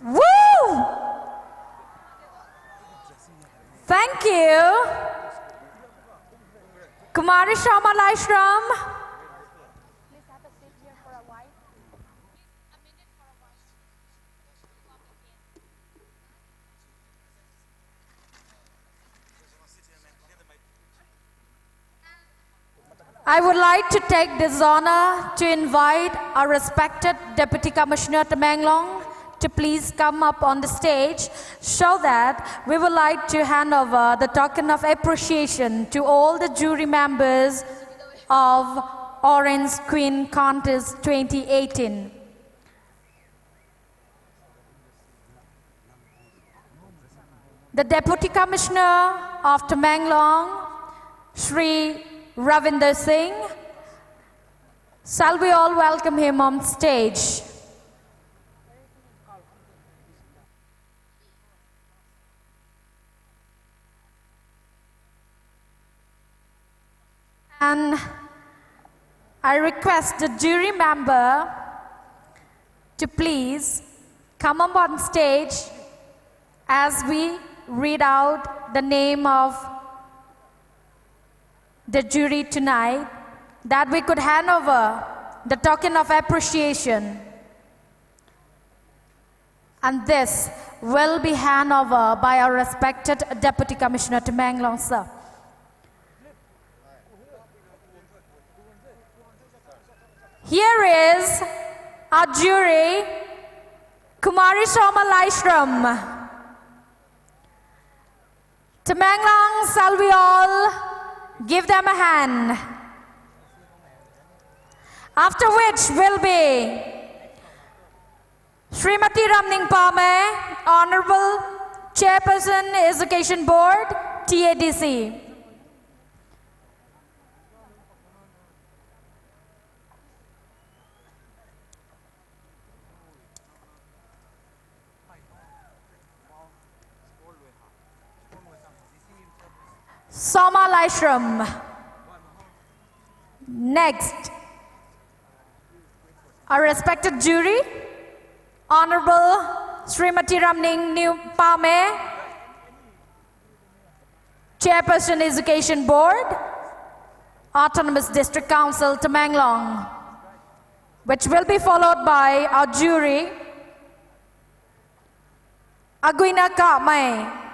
Woo! Thank you. Kumari Soma Laishram. I would like to take this honor to invite our respected Deputy Commissioner Tamenglong to please come up on the stage so that we would like to hand over the token of appreciation to all the jury members of Orange Queen Contest 2018. The Deputy Commissioner of Tamenglong, Shri Ravinder Singh, shall we all welcome him on stage. And I request the jury member to please come up on stage as we read out the name of the jury tonight, that we could hand over the token of appreciation. And this will be handed over by our respected Deputy Commissioner Tamenglong, sir. Here is our jury, Kumari Soma Laishram. Tamenglong, shall we all give them a hand? After which will be Srimati Ramning Pame, Honorable Chairperson, Education Board, TADC. Soma Laishram. Next, our respected jury, Honorable Srimati Ramning Pame, Chairperson Education Board, Autonomous District Council, Tamenglong, which will be followed by our jury, Aguina Kamai.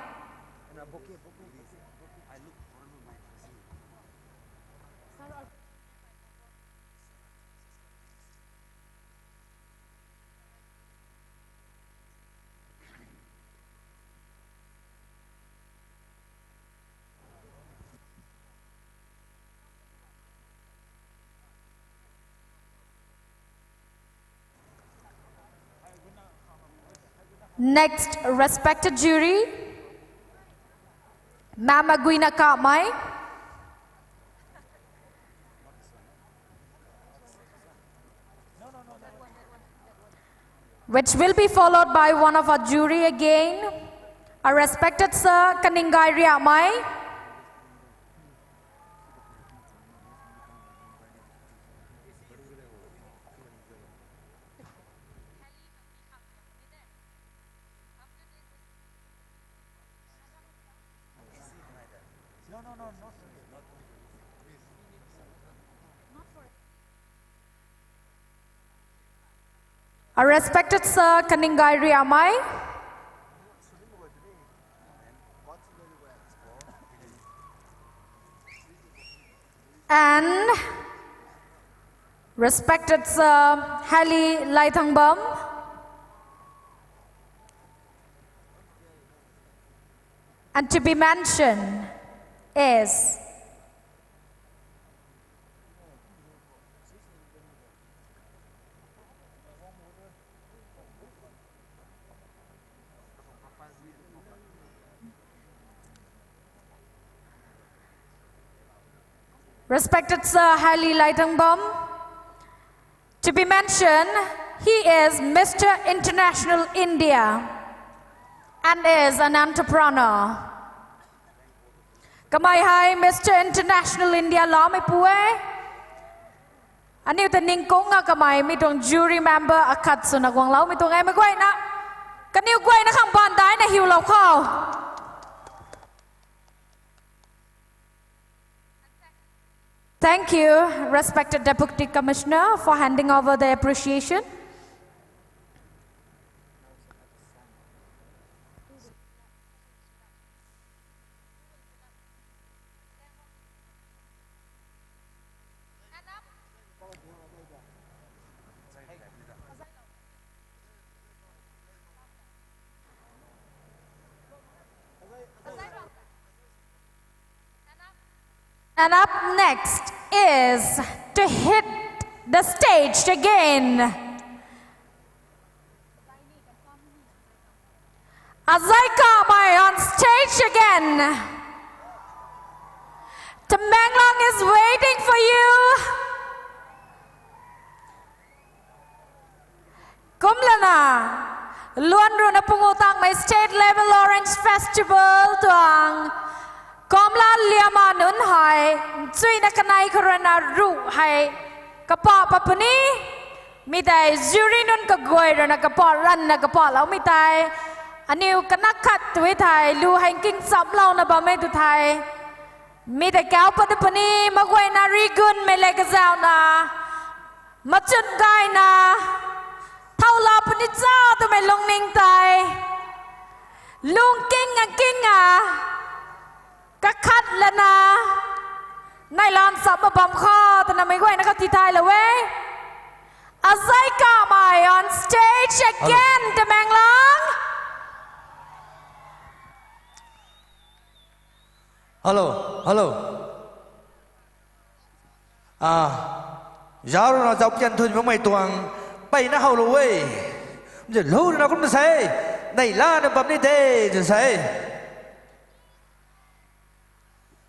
Next, respected jury, Ma'am Aguina Kamai, which will be followed by one of our jury again, our respected Sir Kaningai Riamai, our respected Sir Kaningai Riamai, and respected Sir Hali Laithangbam, and to be mentioned is respected Sir Hali Laithangbam. To be mentioned, he is Mr. International India and is an entrepreneur. Kamai hai Mr. International India law me pue. Ani ta ning ko nga kamai mi tong jury member akat sunagwang law mi tong ai me kwai na. กันนิ้วกล้วยนะข้างบนได้นะหิวเราเข้า Thank you, respected Deputy Commissioner, for handing over the appreciation. And up next is to hit the stage again. Azaikamai on stage again. Tamenglong is waiting for you. Kumlana, Luan Runa Pungutang, my state level orange festival tuang. กอมลาเลียมาหนุนหายจุยนักนายครนารุให้กระป๋อปะปนี้มีแต่จูรีนุนกระกวยนะกระป๋อรันนะกระป๋อแล้วมีแต่อันนี้กันนักขัดตัวไทยลูให้กิ้งซับเรานะบ่ไม่ตัวไทยมีแต่แก้วปะปนี้มากวยนารีกุนไม่เล็กเจ้านะมาจุดได้นะเท่าลาปนิจ้าตัวไม่ลงนิ่งใจลุงกิ้งอ่ะก็คัดแล้วนะในลานสับมาบัมข้อแต่นำไม่ไหวนะครับที่ไทยเลยเว้ย Azaikamai on stage again ตะแมงลองฮัลโหลยาวเราจะยันทุนไม่ตวงไปนะฮัลโหลเว้ยจะรู้นะคุณจะใส่ในล้านแบบนี้เด้จะใส่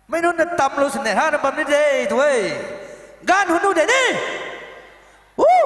ไม่นู้นจะตำรู้สิเนี่ยฮะนะแบบนี้เด้ตัวเองงานหุ่นดูเดี๋ยวนี้วู้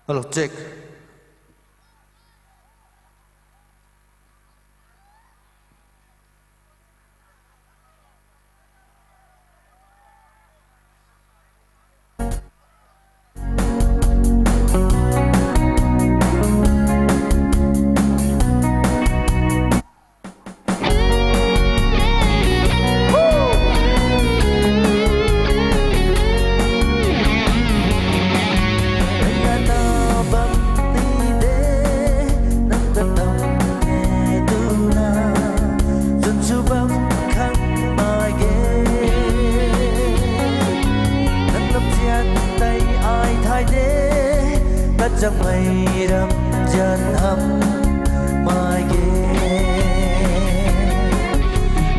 ฮัลโหลเจ๊ก จะไม่รำจันทำมาเก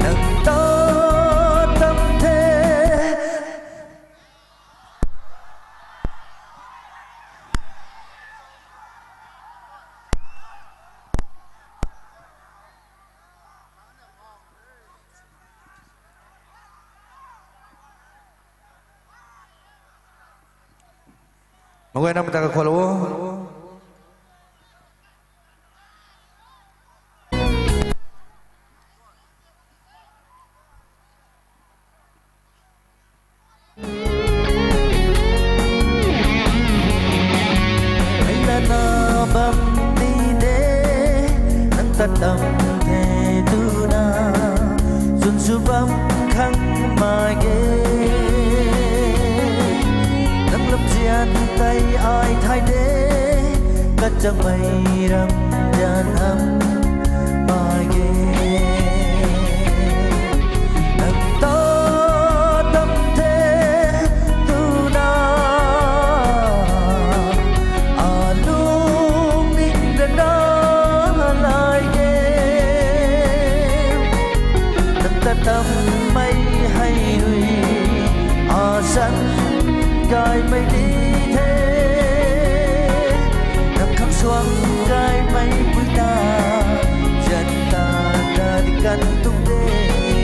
นังตอตำเทมาไว้น้ำตากับคนละวะไอ้ละนาบัมนีเดนังตัดดำเทตูนาสุนสุบัมขังมาเกใจอายไทยเด้ก็จะไม่รำยานหำมาเกนังตอตำเทตูนาอาลูกนิ่งเดินดาลายเกนังแต่ตำไม่ให้ลุยอาฉันกายไม่ดีsuang gai mai punya janta dari kantung deh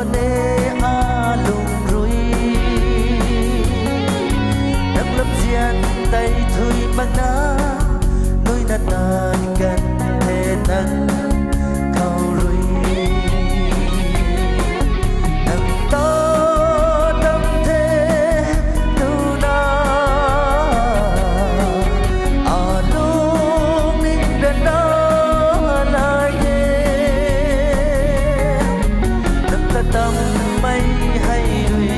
con ê a lùng rui nắng lấp dian tay thui bằng ná nuôi nát nàn gần thế nắng cao rui nắng to đâm thế tu na à lung ninh đền đó lại tâm mây hay đuôi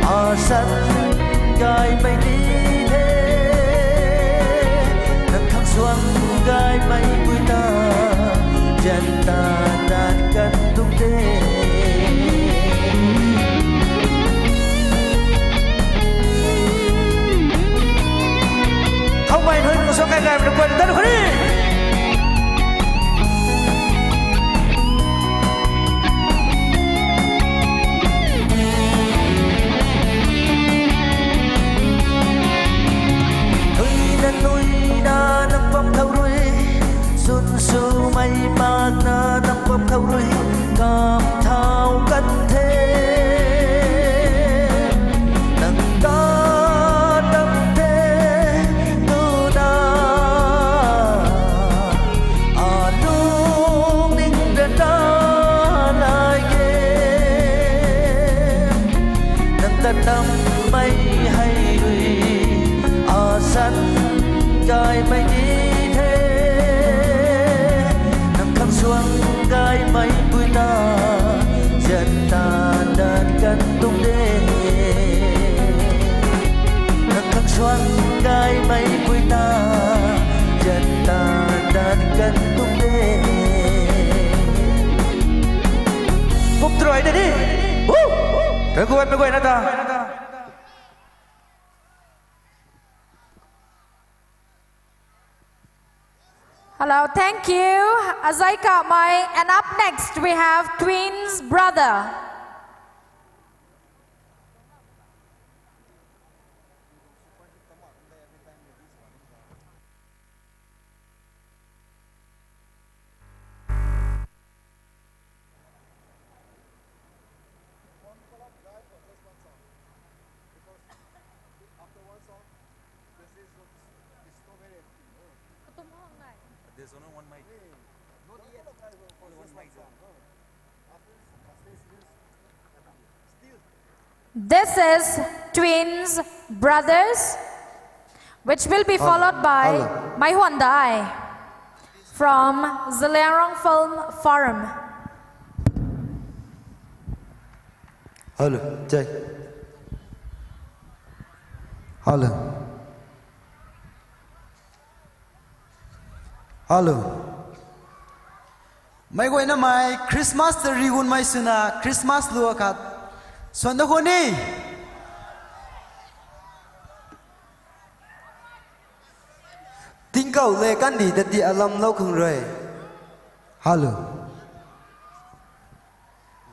à sắt gai mây đi thế nắng khắc xoắn gai mây bụi ta chân ta đàn cân tung tê không mày thôi đừng có gai gai mà đừng quên tất cả đi nuôi na nắng bom thâu ruồi xuân su mây bạc na nắng bom thâu ruồi cam thao cất thế nắng ta đâm thế tu na à lung ninh đền đá lại ghé nắng ta đâm mây hay đuôi à sẵn gai mây đi thế nắng khắc xuống gai mây bụi ta chân ta đàn cân tung đê nắng khắc xuống gai mây bụi ta chân ta đàn cân tung đê phục rồi đây đi rồi cô em mới quay nó ta Hello, thank you. Azaika Mai. And up next we have twins brother. There's only one mic. Not yet. Only one mic. This is twins brothers, which will be followed by Mai Huan Dai from Zalearong Film Forum. Hello, Jay. Hello. Hello. Mai goi na mai Christmas the rigun mai suna Christmas lua khat sonda khoni tingkau le kan di dati alam lo khung roi hello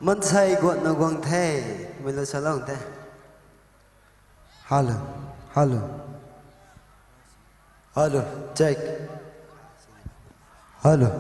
man sai got na gwang the mai lo salong te hello hello hello check hello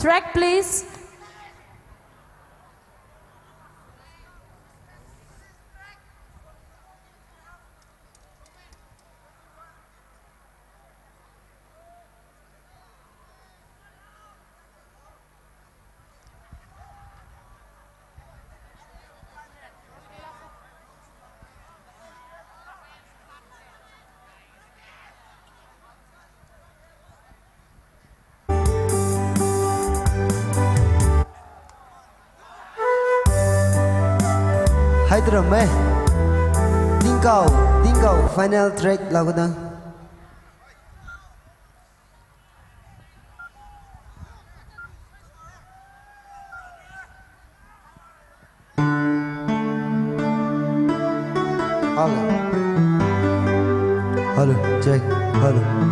Track, please. hai drum me Ding kau final track lagu dah Halo check halo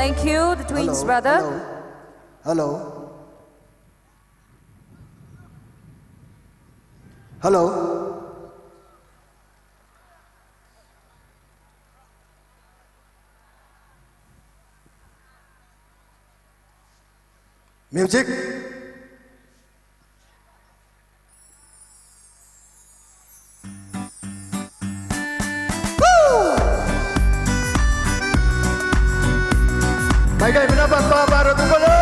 Thank you, the twins, brother. Hello. Hello. Music. Bigay pendapat Pak Barat Unggulo.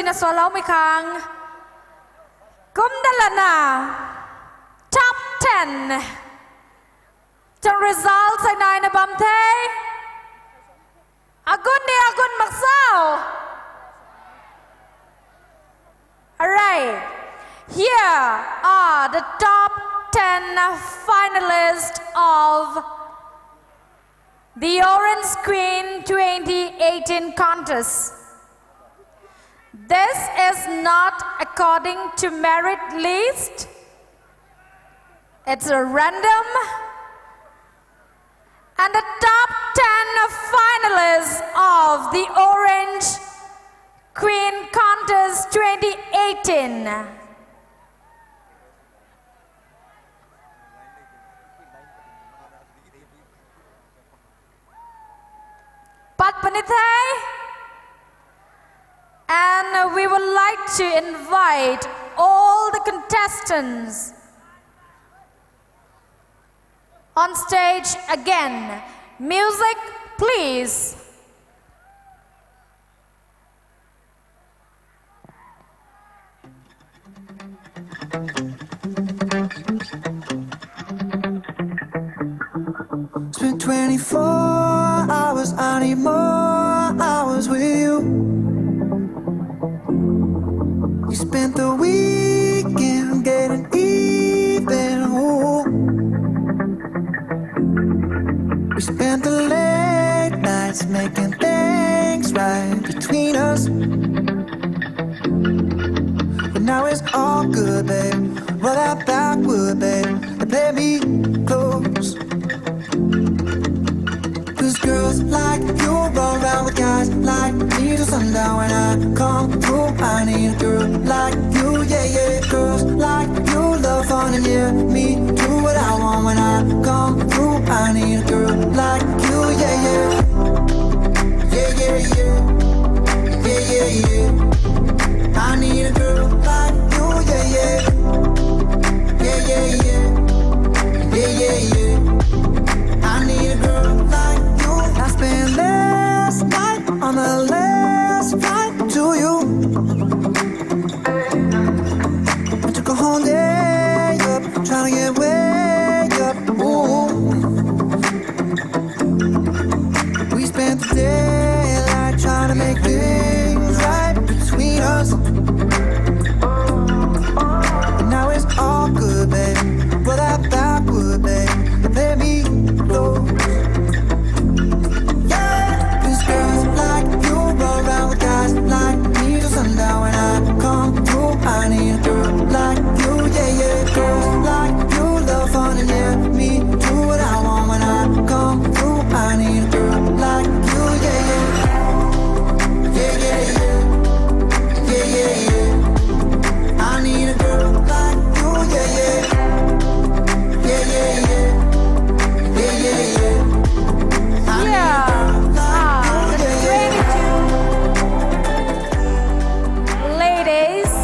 na solo mikang. Kumdalana. Top 10. The results ay nai na bamte. Agun ni agun maksao. Alright. Here are the top 10 finalists of the Orange Queen 2018 contest. This is not according to merit list. It's a random. And the top 10 finalists of the Orange Queen contest 2018. And we would like to invite all the contestants on stage again. Music, please. It's been 24 hours, I need more hours with you. We spent the weekend getting even. Ooh. We spent the late nights making things right between us. But now it's all good, babe. Roll that backward, babe, and play me close. Cause girls like you roll around with guys like me till sundown. When I come through, I need a girl like you, yeah, yeah. Girls like you love fun and yeah, me do what I want. When I come through, I need a girl like you, yeah, yeah. Yeah, yeah, yeah. Yeah, yeah, yeah. I need a girl like you, yeah, yeah. Yeah, yeah, yeah. Yeah, yeah, yeah. I need a girl like you. I spent last night on the last flight to you. I took a whole day up, trying to get way up. Ooh. We spent the daylight trying to make things right between us. And now it's all good, babe. Roll that backward, babe, and play me close. Yeah, 'cause girls like you roll around with guys like me till sundown. When I come through, I need a girl like you, yeah, yeah. Girls like you love fun and yeah, me do what I want. When I come through, I need a girl like you, yeah, yeah. Yeah, yeah, yeah. Yeah, yeah, yeah. I need a girl like you, yeah, yeah. Yeah, yeah, yeah. Yeah, yeah, yeah. I need a girl like you, yeah, yeah. Ladies,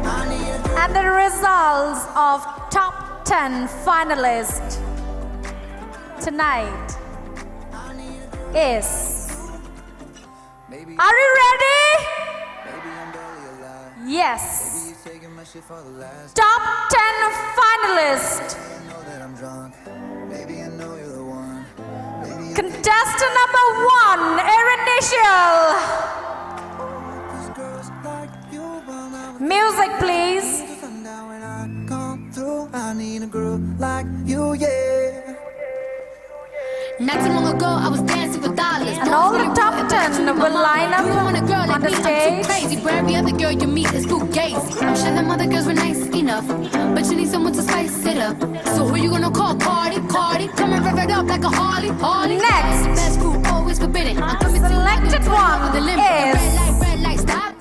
I need a girl. and the results of top 10 finalists tonight is. Maybe, Are you ready? maybe I'm barely alive. Yes. Maybe you're taking my shit for the last. Top 10 finalists. I know that I'm drunk. Maybe I know you're the one. Maybe you're Contestant number 1, Erin Nishal. these girls like you run out Music, please. till sundown. When I come through, I need a girl like you, yeah. Not too long ago, I was dancing for dollars. And all the top 10 will line up You don't want a girl on like the me, I'm stage. too crazy. For every other girl you meet is fugazi. I'm sure them other girls were nice enough, but you need someone to spice it up. So who you gonna call? Cardi, Cardi. Come and rev it up like a Harley, Harley. Next. Best crew, always forbidden. I'm coming to Selected one the limit. is Red light, stop.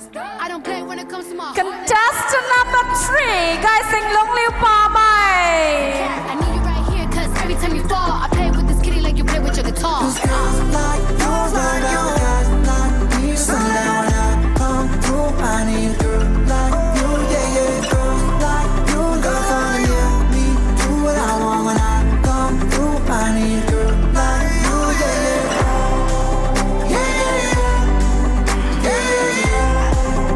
I don't play when it comes to my heart. contestant number 3, guys sing Long Liu Pa Mai. I need you right here, cause every time you fall, I play with this kitty like you play with your guitar. These girls like you run out with guys like me till sundown. When I come through, I need a girl like you, yeah, yeah. Girls like you love fun and yeah, me do what I want. When I come through, I need a girl like you, yeah, yeah. Yeah, yeah, yeah. Yeah, yeah, yeah.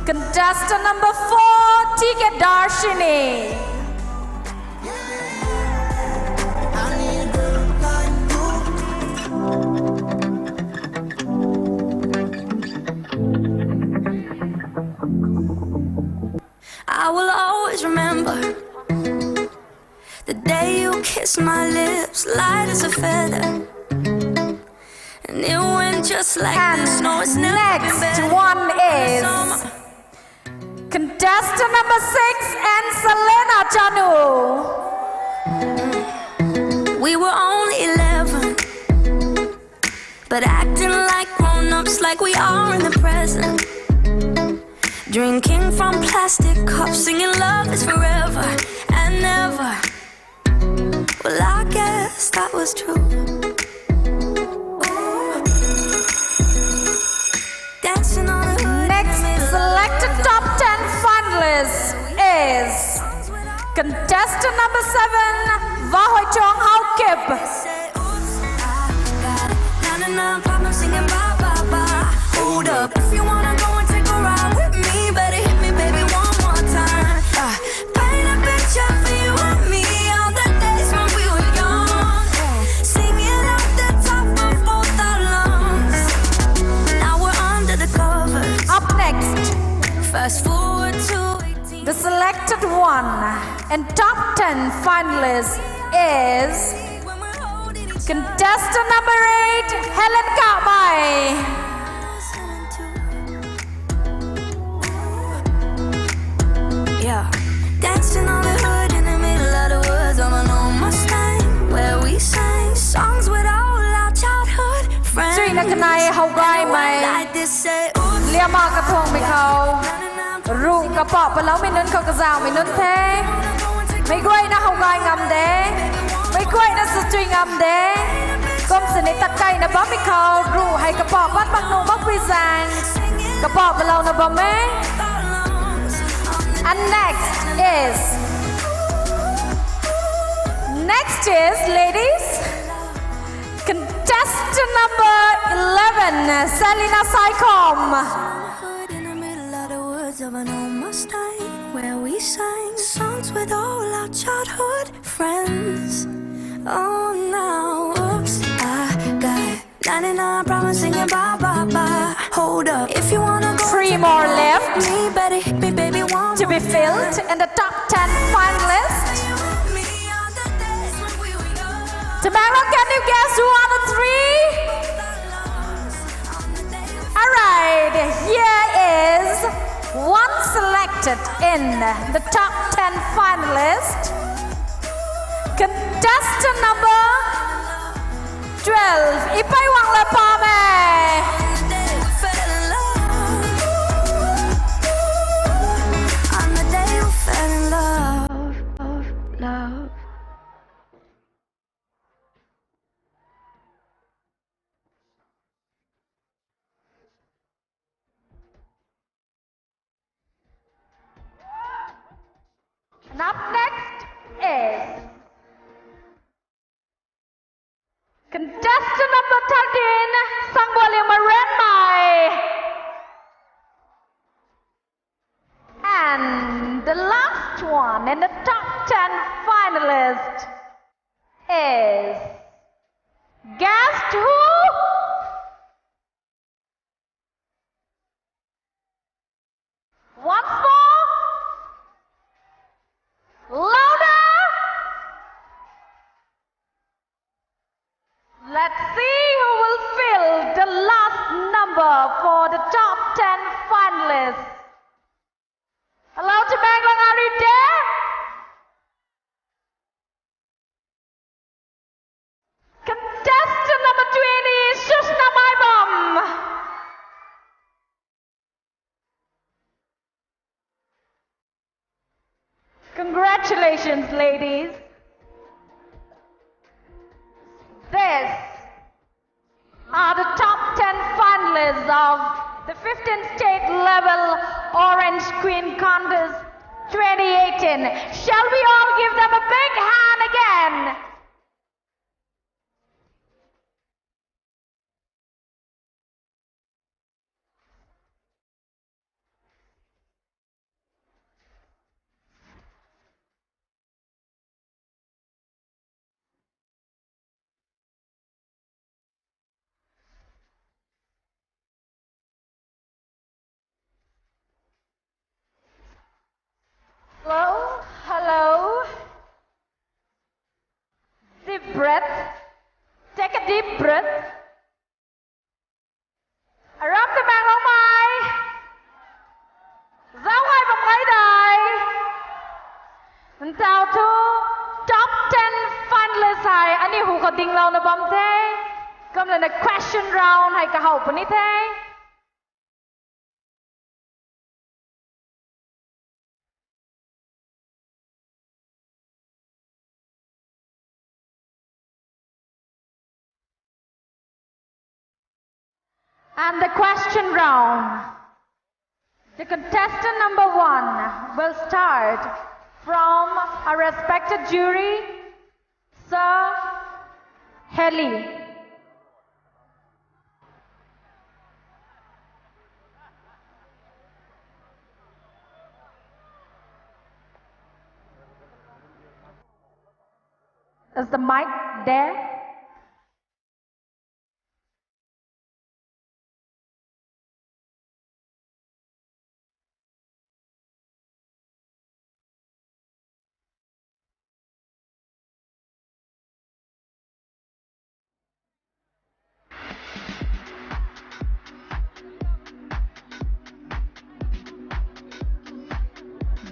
Contestant number 4, Tika Darshini. I need a girl like you. I will always remember the day you kissed my lips, light as a feather. And it went just like this. No, it's never been Next better. one is contestant number 6 and Selena Chanu. We were only 11, but acting like grown-ups, like we are in the present. Drinking from plastic cups, singing love is forever and never. Well, I guess that was true. Dancing on the hood. Next selected top 10 finalist is contestant number 7, Vahoy Chong Hao Kip. Say, oops, I got 99 problems singing bye bye bye. Hold up, if you wanna go and take a ride with me, better hit me, baby, one more time. Paint a picture for you and me on the days when we were young, singing at the top of both our lungs. Now we're under the covers. Up next, Fast forward to 18. the selected one and top 10 finalist is When we're holding each contestant number 8, Helen Kabai. Yeah, dancing on the hood in the middle of the woods on an old Mustang, where we sang songs with all our childhood friends. ជួយនៅកណៃហៅហ្គាយម៉ៃ Like this, say, oops, លៀមកកធងមីខោ រូកប៉បឡៅមីនុនកកសៅមីនុនទេមីគួយណាហៅហ្គាយងំទេមីគួយណាសជួយងំទេកុំសនិតកៃណាបមីខោរូហើយកប៉បាត់បាក់នោះបកពីសាងកប៉បឡៅណាបមេ and next is ladies contestant number 11, Selena Saikom. hood in the middle of the woods of an old Mustang, where we sang songs with all our childhood friends. Oh, now, oops, I got 99 problems singing bye bye bye. Hold up, if you wanna go 3 more left me, better hit me, baby, one to be filled in the top 10 finalists. me on the days when we were young. Tamenglong, can you guess who are the 3? Alright, here is one selected in the top 10 finalists. Contestant number 12, Ipai Wang Lepame. On the day we fell in love, love. And up next is contestant number 13, Sangwali Marenmai. And the last one in the top 10 finalists is, guessed who? Once more? Louder! Let's see who will fill the last number for the top 10 finalists. Hello, Tamenglong, are you there? Contestant number 20, Shushna Maibam. Congratulations, ladies. This are the top 10 finalists of the 15th state level Orange Queen Contest 2018. Shall we all give them a big hand again? có ding lao na bom thế. Come lên a question round hay cả hậu ní thế. And the question round. The contestant number 1 will start from a respected jury, Sir Heli. Is the mic there?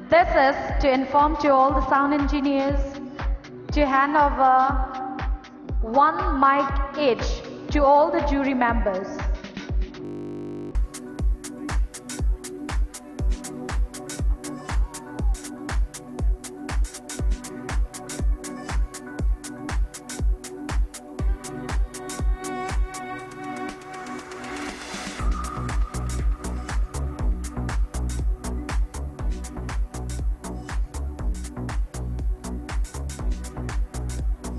This is to inform to all the sound engineers to hand over 1 mic each to all the jury members.